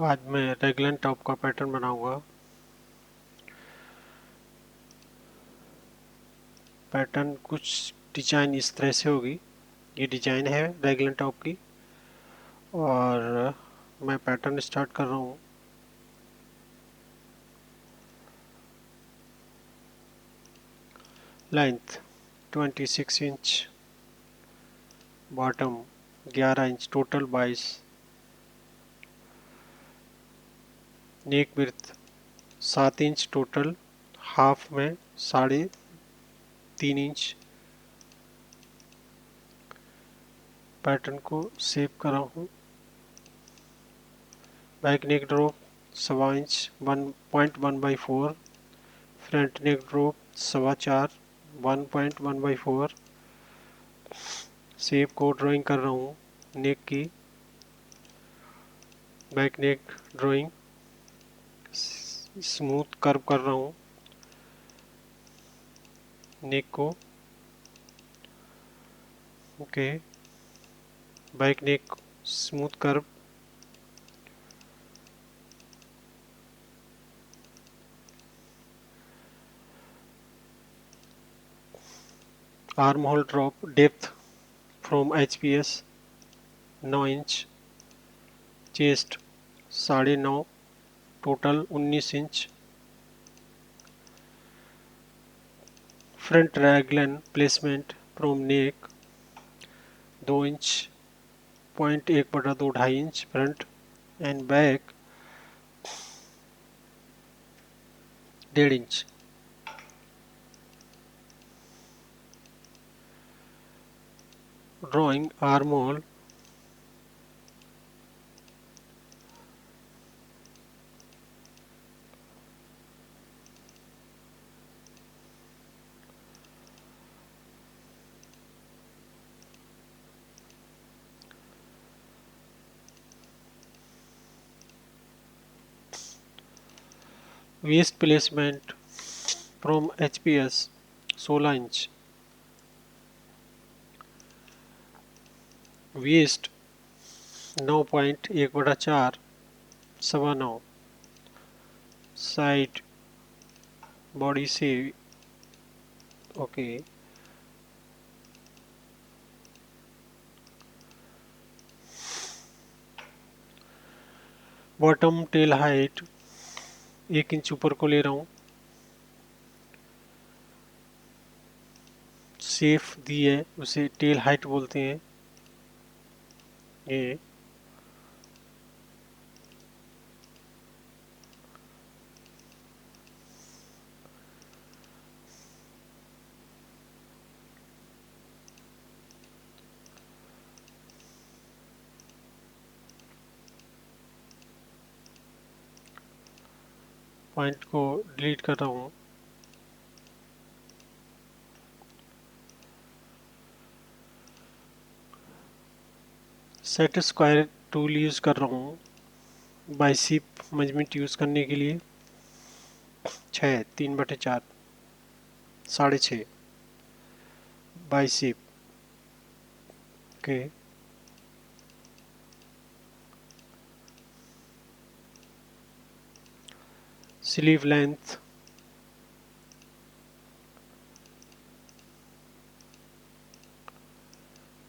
आज मैं रेगलन टॉप का पैटर्न बनाऊंगा। पैटर्न कुछ डिजाइन इस तरह से होगी। ये डिजाइन है रेगलन टॉप की और मैं पैटर्न स्टार्ट कर रहा हूँ। Length 26 inch, bottom 11 inch, total 22, नेक विड्थ 7 इंच टोटल, हाफ में 3.5 इंच। पैटर्न को सेव कर रहा हूँ। Back neck drop 1.25 inch 1.1/4, front नेक ड्रॉप 4.25 1.1/4। शेप को ड्राइंग कर रहा हूँ नेक की। Back neck drawing smooth curve कर रहा हूँ नेक को। Okay, back neck smooth curve. Arm hole drop depth from HPS 9 inch, chest 9.5, total 19 inch. Front raglan placement from neck 2 inch, 0.1/2 2.5 inch front and back 1.5 inch. Drawing arm hole waist placement from HPS 16 inch, waist 9.1/4 9.25, side body से okay. Bottom tail height 1 inch ऊपर को ले रहा हूँ। Safe दी है उसे tell height बोलते हैं। ये पॉइंट को डिलीट कर रहा हूँ। सेट स्क्वायर टूल यूज कर रहा हूँ बाइसेप मेजरमेंट यूज करने के लिए। 6 3/4 6.5 बाइसेप के। Sleeve length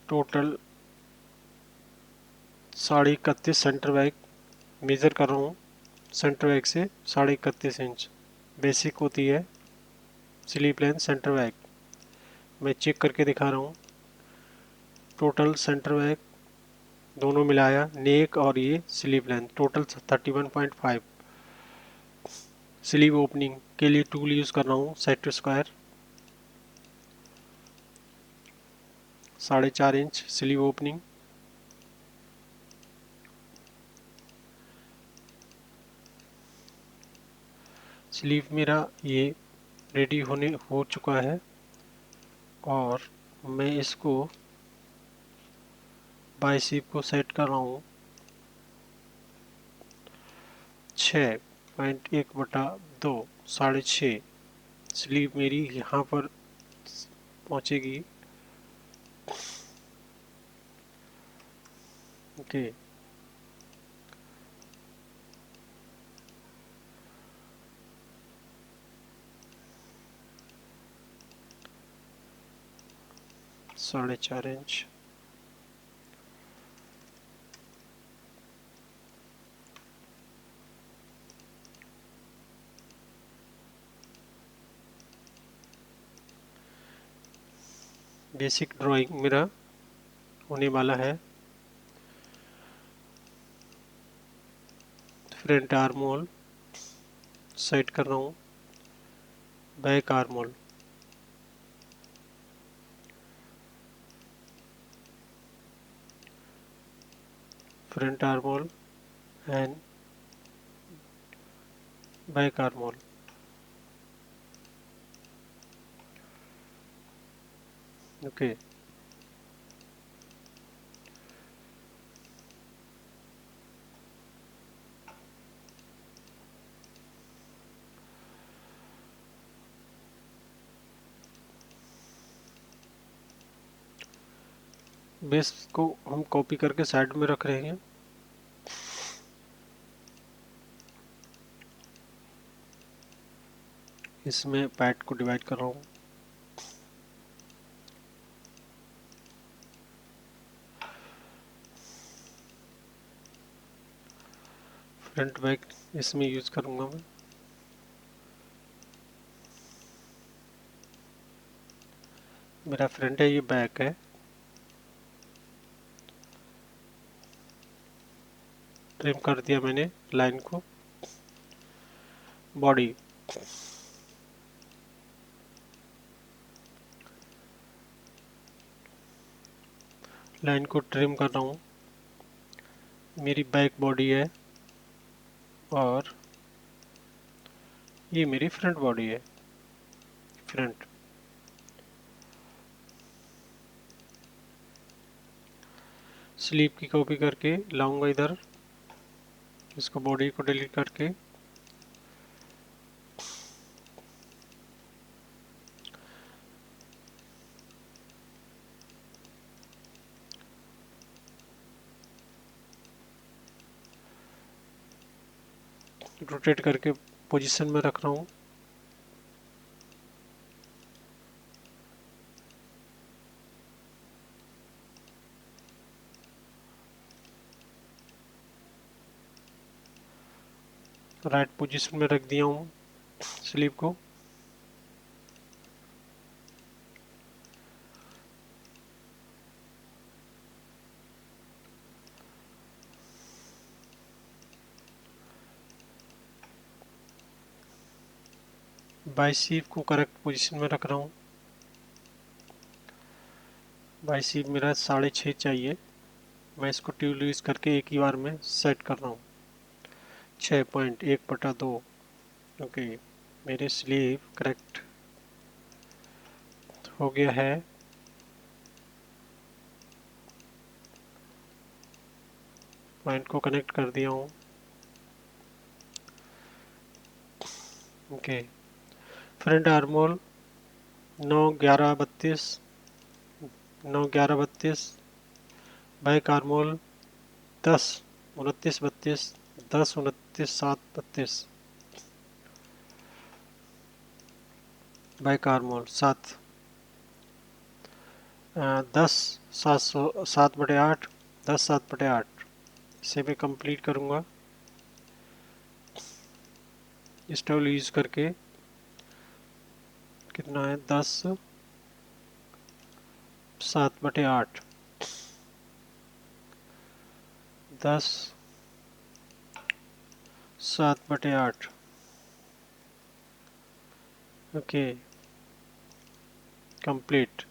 total 31.5 centre back measure कर रहा हूँ। सेंटर बैक से 31.5 इंच बेसिक होती है स्लीव लेंथ सेंटर बैक। मैं चेक करके दिखा रहा हूँ। टोटल सेंटर बैक दोनों मिलाया नेक और ये sleeve length total 31.5। Sleeve opening के लिए टूल यूज कर रहा हूँ set square 4.5 inch sleeve opening. Sleeve मेरा ये रेडी हो चुका है और मैं इसको बाइसेप को सेट कर रहा हूँ 6.1/2 6.5। स्लीव मेरी यहाँ पर पहुँचेगी। Okay, 4.5 inch. बेसिक ड्राइंग मेरा होने वाला है। फ्रंट आर्म होल सेट कर रहा हूँ, back arm hole, front arm hole and back arm hole. Okay, base को हम कॉपी करके साइड में रख रहे हैं। इसमें पैड को डिवाइड कर रहा हूँ। फ्रंट बैक इसमें यूज करूंगा मैं। मेरा फ्रंट है, ये बैक है। ट्रिम कर दिया मैंने लाइन को। बॉडी, लाइन को ट्रिम कर रहा हूँ। मेरी बैक बॉडी है और ये मेरी फ्रंट बॉडी है। फ्रंट स्लीव की कॉपी करके लाऊंगा इधर, इसको बॉडी को डिलीट करके रोटेट करके पोजीशन में रख रहा हूँ। राइट पोजीशन में रख दिया हूँ स्लीव को। बाइसेप को करेक्ट पोजीशन में रख रहा हूँ। बाइसेप मेरा 6.5 चाहिए। मैं इसको ट्यूब यूज करके एक ही बार में सेट कर रहा हूँ। 6.1/2। ओके, मेरे स्लीव करेक्ट हो गया है। पॉइंट को कनेक्ट कर दिया हूँ। Okay, front arm hole 9, 11, 32, 9, 11, 32। Back arm hole 10, 29, 32, 10, 29, 7, 32। Back arm hole 7, 10, 7/8, 10, 7/8। इसे मैं कंप्लीट करूँगा स्टोल यूज करके। कितना है? 10, 7/8, 10, 7/8। Okay, complete.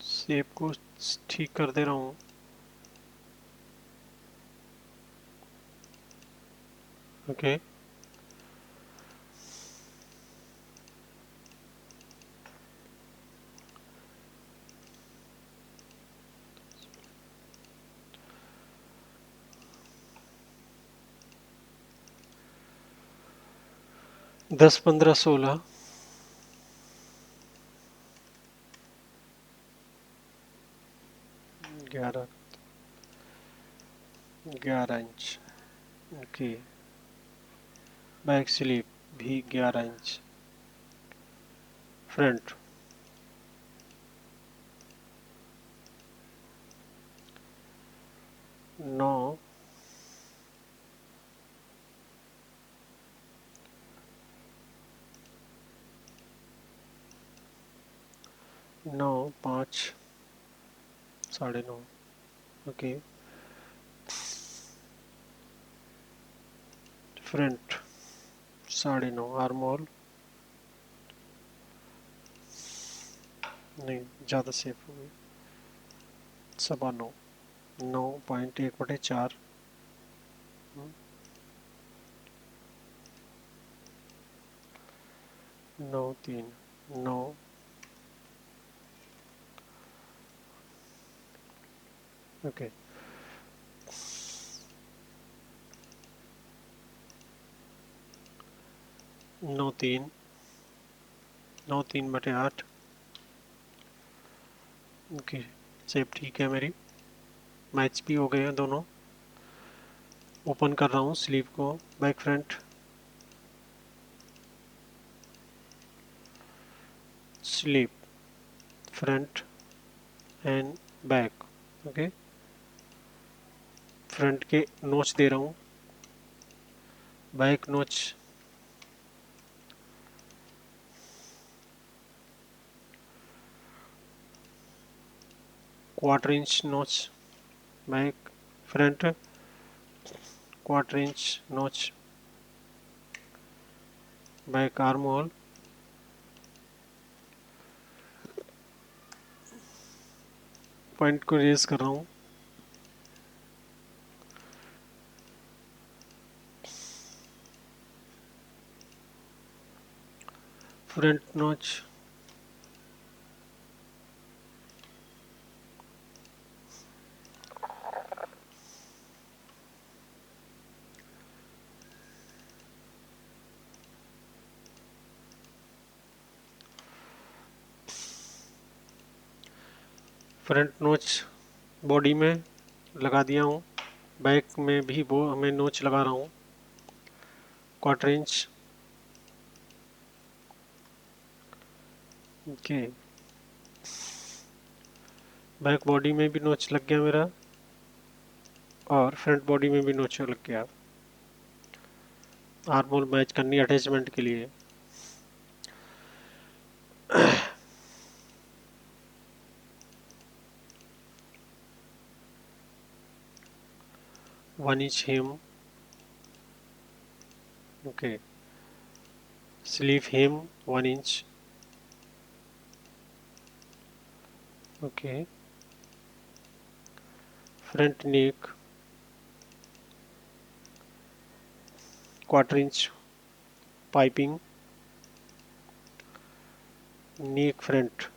शेप को ठीक कर दे रहा हूँ। Okay, 10, 15, 16। 11 inch. Okay, back sleep भी 11 inch. Front 9, 9, 5, 9.5। Okay, front 9.5, arm hole नहीं, ज़्यादा सेफ हो गई। 9.25, 9.1/4। 9, 3, 9। ओके, 9, 3, 9, 3/8। ओके, सेप ठीक है मेरी। मैच भी हो गए हैं दोनों। ओपन कर रहा हूँ स्लीव को, back front, sleeve, front and back. Okay, front के नोच दे रहा हूँ, बैक नोच, क्वार्टर इंच नोच, बैक फ्रंट, क्वार्टर इंच नोच, बैक आर्म होल, पॉइंट को रेज कर रहा हूँ, फ्रंट नोच, फ्रंट नोच बॉडी में लगा दिया हूँ, बैक में भी वो मैं नोच लगा रहा हूँ, quarter inch. Okay, back body में भी नोच लग गया मेरा, और फ्रंट बॉडी में भी नोच लग गया। आर्म होल मैच करनी अटैचमेंट के लिए। वन इंच हेम। ओके, स्लीव हेम 1 इंच। ओके, फ्रंट नेक क्वार्टर इंच पाइपिंग, नेक front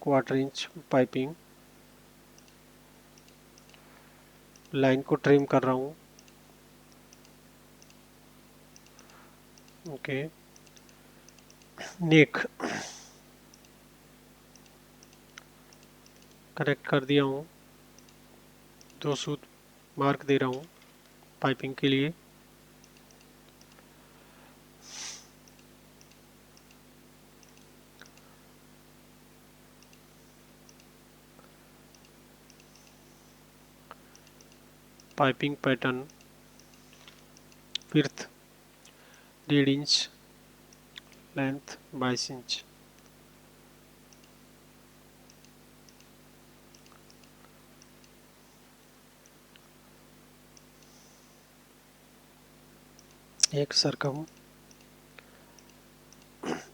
quarter inch piping. Line को ट्रिम कर रहा हूँ। ओके, नेक कनेक्ट कर दिया हूँ, 2 सूत मार्क दे रहा हूँ पाइपिंग के लिए। Piping pattern width 1.5 inch, length 22 inch. एक सरकम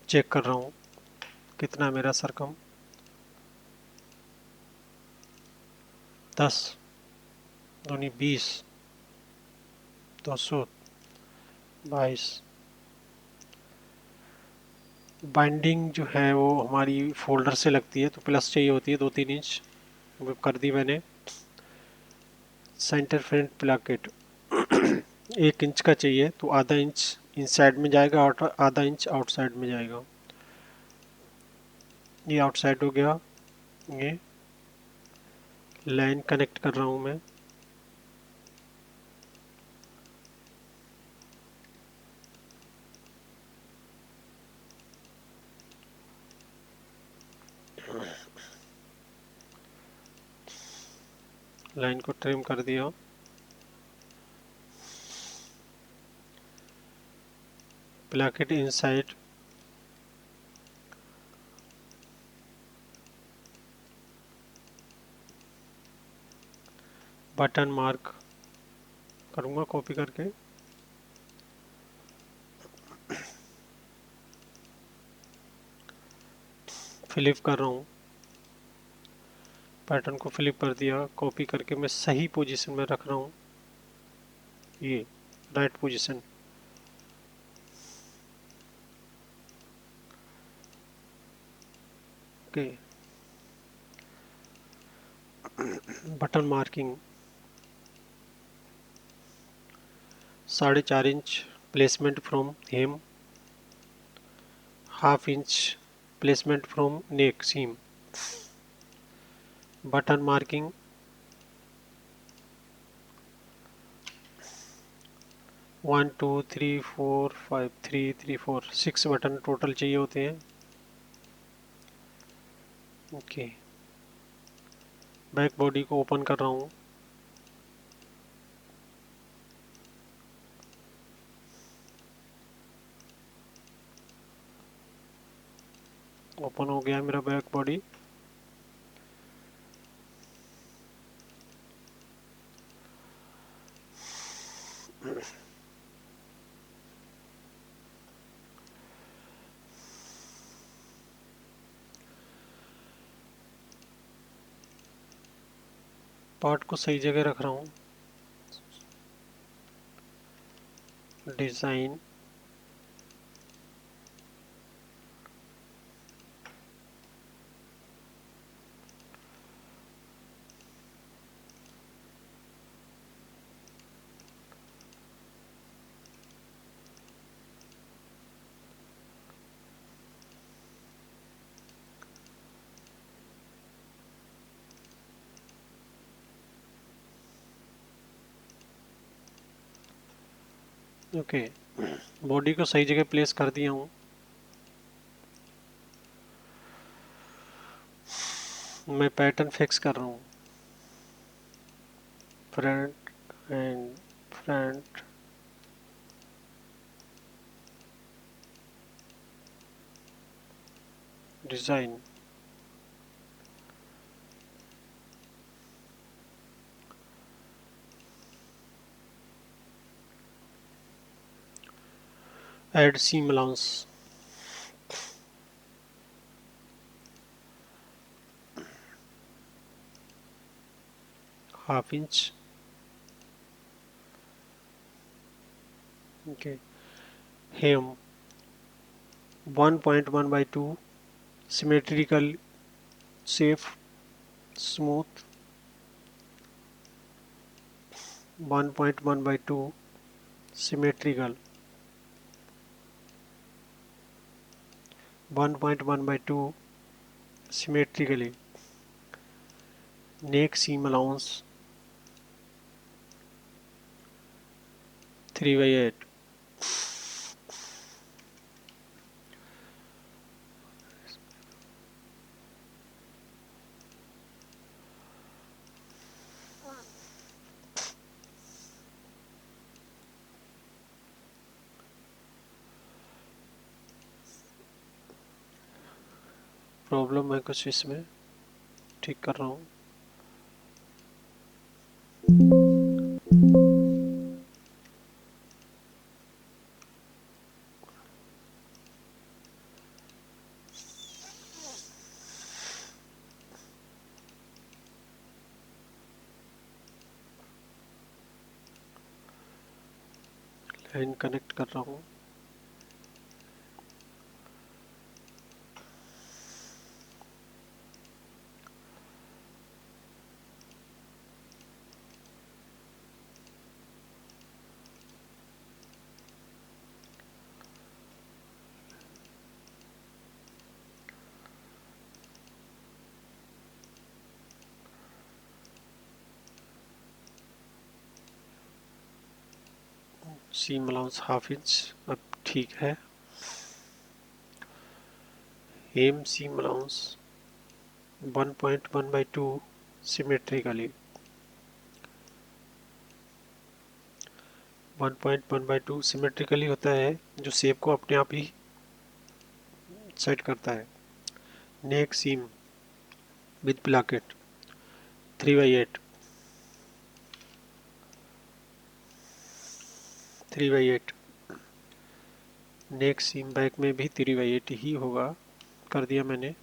चेक कर रहा हूँ कितना मेरा सरकम, 10 दूनी 20, 200, 22। बाइंडिंग जो है वो हमारी फोल्डर से लगती है, तो प्लस चाहिए होती है 2-3 इंच, वो कर दी मैंने। सेंटर फ्रंट प्लाकेट 1 इंच का चाहिए, तो आधा इंच इनसाइड में जाएगा और आधा इंच आउटसाइड में जाएगा। ये आउटसाइड हो गया, ये लाइन कनेक्ट कर रहा हूँ मैं। लाइन को ट्रिम कर दिया। Plug it inside. Button mark करूँगा कॉपी करके। फ्लिप कर रहा हूँ, पैटर्न को फ्लिप कर दिया, कॉपी करके मैं सही पोजीशन में रख रहा हूँ, ये right position. Okay, button marking 4.5 inch placement from hem, 1/2 inch placement from neck seam. Button marking 1 2 3 4 5 3 3 4 6 button total चाहिए होते हैं। ओके, बैक बॉडी को ओपन कर रहा हूँ। ओपन हो गया मेरा बैक बॉडी। पार्ट को सही जगह रख रहा हूँ। डिज़ाइन, ओके, बॉडी को सही जगह प्लेस कर दिया हूँ। मैं पैटर्न फिक्स कर रहा हूँ, front and front, design, add seam allowance, ½ inch. Okay, hem 1.1/2 symmetrical safe smooth 1.1/2 symmetrical 1.1/2 symmetrically neck seam allowance 3/8। Problem है कुछ इसमें, ठीक कर रहा हूँ। लाइन कनेक्ट कर रहा हूँ। सीम अलाउंस हाफ इंच, अब ठीक है। हेम सीम अलाउंस 1.1/2 सिमेट्रिकली, 1.1/2 सिमेट्रिकली होता है जो शेप को अपने आप ही सेट करता है। Neck seam with placket 3/8, 3/8। Neck seam back में भी 3/8 ही होगा, कर दिया मैंने।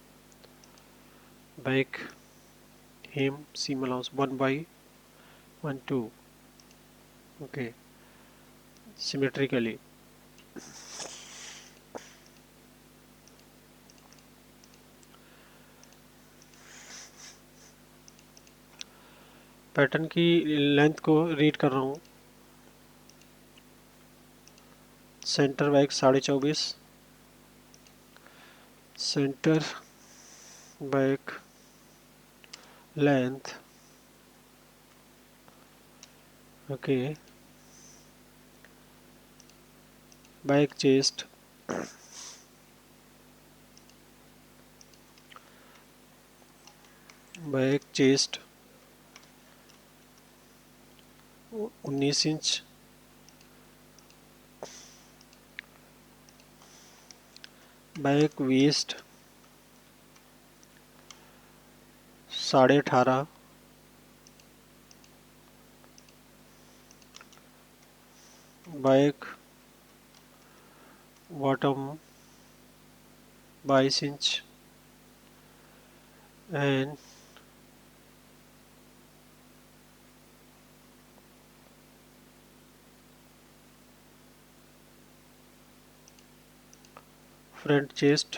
Back hem seam allowance 1/12, okay, symmetrically. Pattern की लेंथ को रीड कर रहा हूँ। Centre back 24.5, centre back length, okay, back chest, back chest 19 inch, back waist 18.5, back bottom 22 inch and front chest,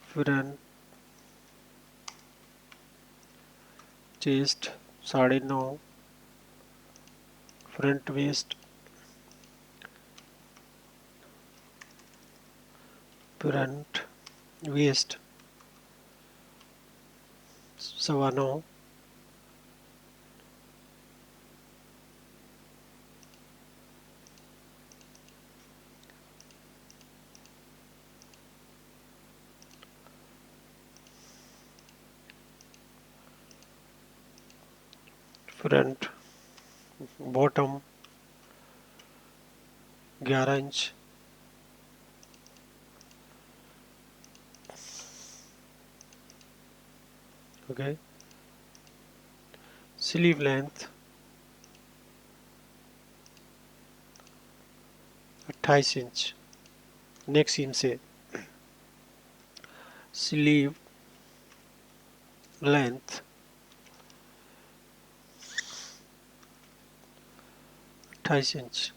front chest 9.5, front waist, front waist 9.25, front bottom 11 inch, okay, sleeve length 28 inch, neck seam से sleeve length 28 inch,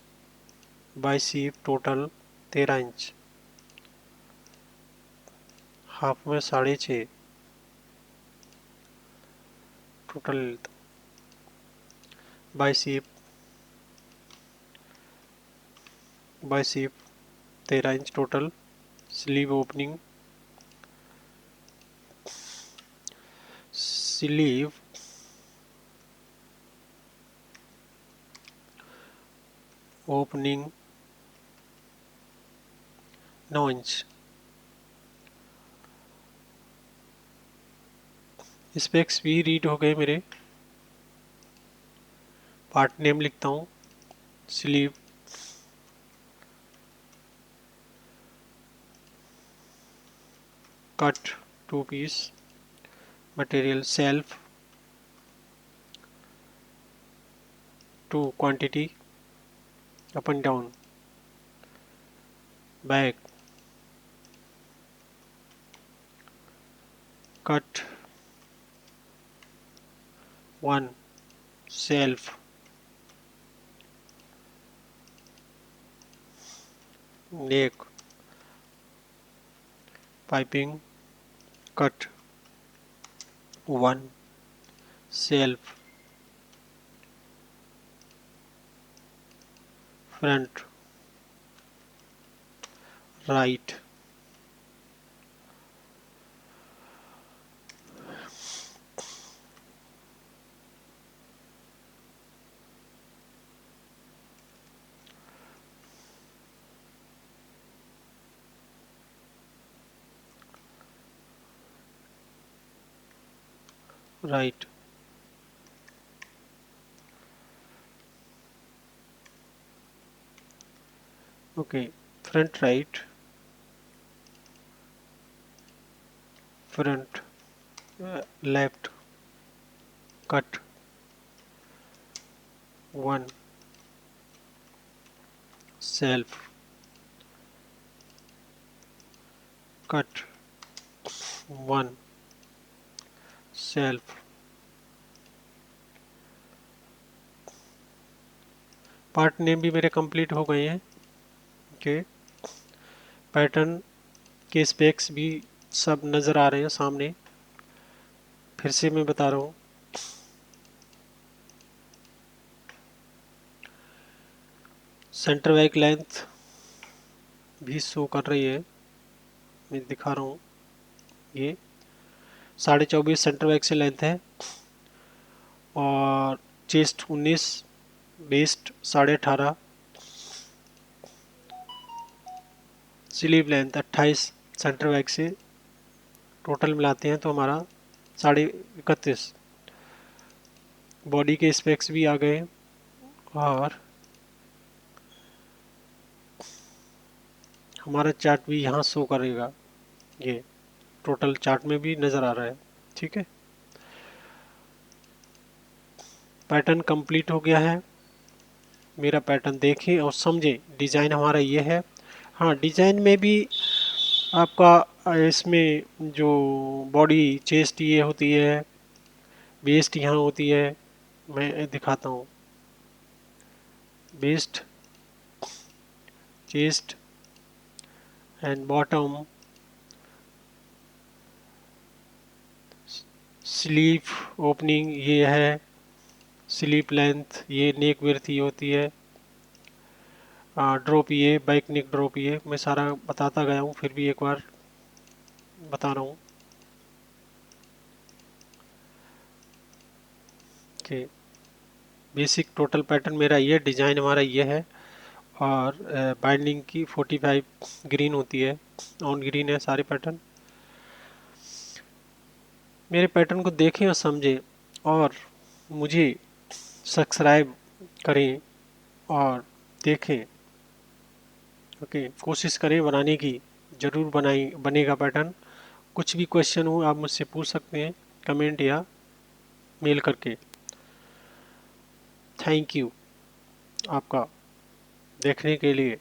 bicep total 13 inch, half में 6.5 total, bicep 13 inch total, sleeve opening, sleeve opening 9 inch. Specs भी read हो गए मेरे। Part name लिखता हूँ, sleeve cut 2 piece, material self two quantity up and down, back cut 1 self, neck piping cut 1 self, front right, right, okay, front right, front left, cut 1, self, cut 1, self. Part name भी मेरे complete हो गए हैं। Okay, pattern के specs भी सब नज़र आ रहे हैं सामने। फिर से मैं बता रहा हूँ, सेंटर बैक लेंथ भी शो कर रही है, मैं दिखा रहा हूँ। ये 24.5 सेंटर बैक से लेंथ है, और chest 19, waist 18.5, sleeve length 28 centre back से, टोटल मिलाते हैं तो हमारा 31.5। बॉडी के स्पेक्स भी आ गए, और हमारा चार्ट भी यहाँ शो करेगा, ये टोटल चार्ट में भी नज़र आ रहा है। ठीक है, पैटर्न कंप्लीट हो गया है। मेरा पैटर्न देखें और समझें, डिज़ाइन हमारा ये है। हाँ, डिज़ाइन में भी आपका इसमें जो बॉडी चेस्ट ये होती है, वेस्ट यहाँ होती है, मैं दिखाता हूँ। Waist, chest and bottom, sleeve opening ये है, स्लीप लेंथ ये, नेक विड्थ ये होती है, ड्रॉप ये, बैक नेक ड्रॉप ये, मैं सारा बताता गया हूँ, फिर भी एक बार बता रहा हूँ कि बेसिक टोटल पैटर्न मेरा ये, डिज़ाइन हमारा ये है। और बाइंडिंग की 45 ग्रीन होती है, ऑन ग्रीन है सारे पैटर्न। मेरे पैटर्न को देखें और समझें, और मुझे सब्सक्राइब करें और देखें। ओके, कोशिश करें बनाने की, ज़रूर बनाई बनेगा पैटर्न। कुछ भी क्वेश्चन हो आप मुझसे पूछ सकते हैं कमेंट या मेल करके। थैंक यू आपका देखने के लिए।